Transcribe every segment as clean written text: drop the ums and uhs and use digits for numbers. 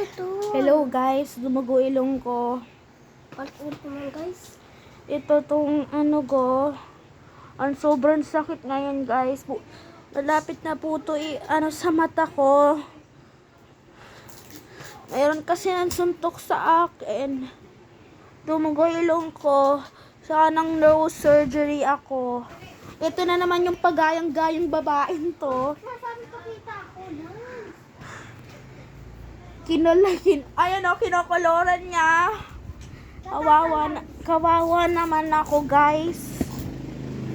ito? Hello guys, dumugo ilong ko. Pag-ulit naman guys. Ito tong ano ko. Ang sobrang sakit ngayon guys. Malapit na po ito sa mata ko. Mayroon kasi ng suntok sa akin. Dumugo ilong ko. Saka ng nose surgery ako. Ito na naman yung pagayang-gayang babaeng to. Masabi ko kita ako lang. Ayan o, kinokoloran niya. Kawawa naman ako, guys.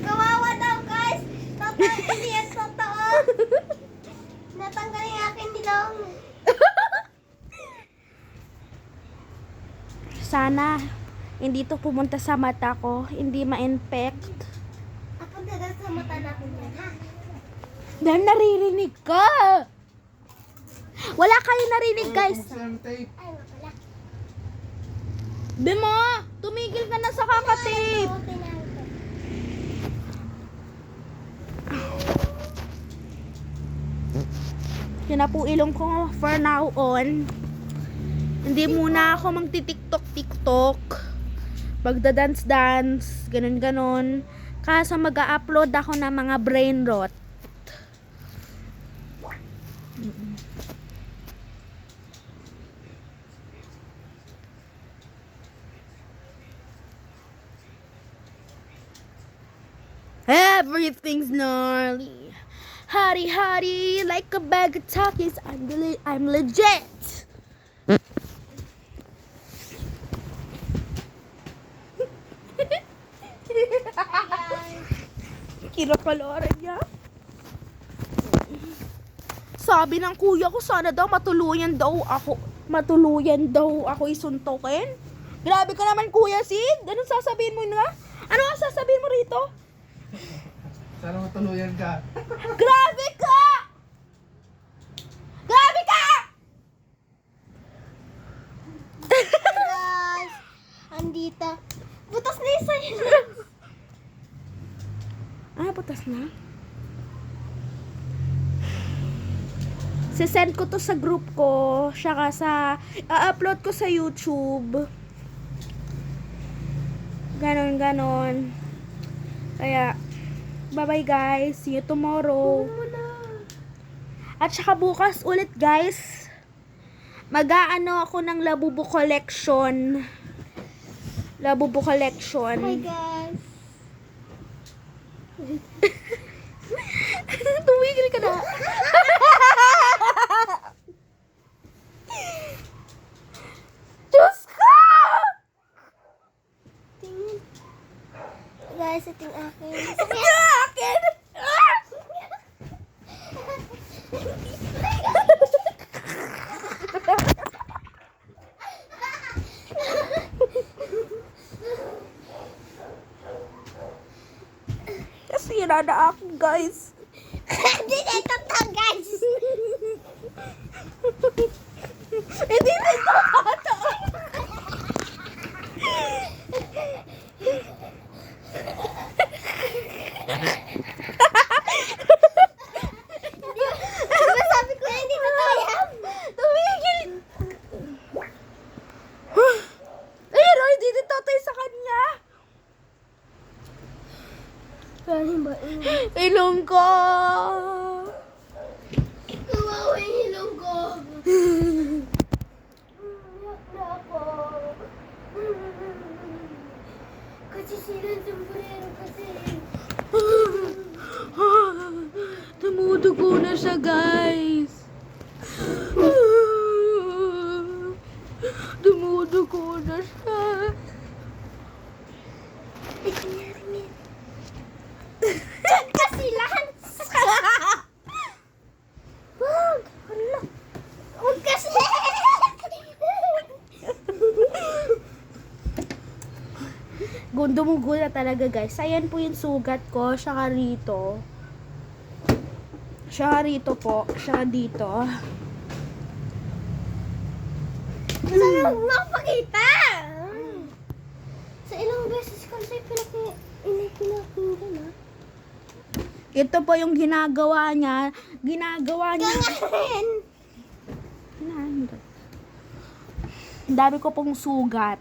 Kawawa daw guys. Totoo, hindi yan totoo. Natanggal yung aking dilong. Sana hindi to pumunta sa mata ko, hindi ma-infect. Ako dagal sa mata natin yan ha. Dahil naririnig ka. Wala kayo narinig, guys. Ay wala. Bemo, tumigil ka na sa kakatape. Yun na po ilong ko for now on. Hindi muna ako magti-tiktok. Magda-dance-dance, ganun-ganon. Kaso mag-a-upload ako ng mga brain rot. Everything's gnarly. Hotty, like a bag of Takis. I'm legit. Kinakaloran niya. Sabi ng kuya ko, sana daw matuluyan daw ako isuntokin. Grabe ka naman, Kuya Sid. Anong sasabihin mo na? Ano ang sasabihin mo rito? Sana matuluyan ka. Grabe ka! Grabe ka! Guys, andito. Butas na isa yun. Butas na. Send ko to sa group ko, saka upload ko sa YouTube. Ganon. Kaya, bye-bye guys. See you tomorrow. At saka bukas ulit guys. Mag-aano ako ng Labubu collection. Hi guys. Tumigil ka na. Diyos ka! Tingin. Guys, ito yung akin. Akin! Kasi yunada ako, guys. Hindi na ito to, guys. Hindi na ito totoo. Diba sabi ko hindi totoo yan? Tumigil. Pero hindi na totoo sa kanya. Galing ba? Ilong ko. Kawawa yung ilong ko. Iyak na ako. Kasi sila yung sombrero kasi. Tumudugo na siya, guys. Tumudugo na siya. Ay, kunyari min. Diyan kasi Lance. Wag. Hala. Huwag kasi. Dumugo na talaga, guys. Ayan po yung sugat ko. Saka rito. Saka rito po. Saka dito. Saan mo makapakita? Sa ilang beses kasi pinakinggan ha. Ito po yung ginagawa niya. Ginagawa niya. Gangahin. Ang dami ko pong sugat.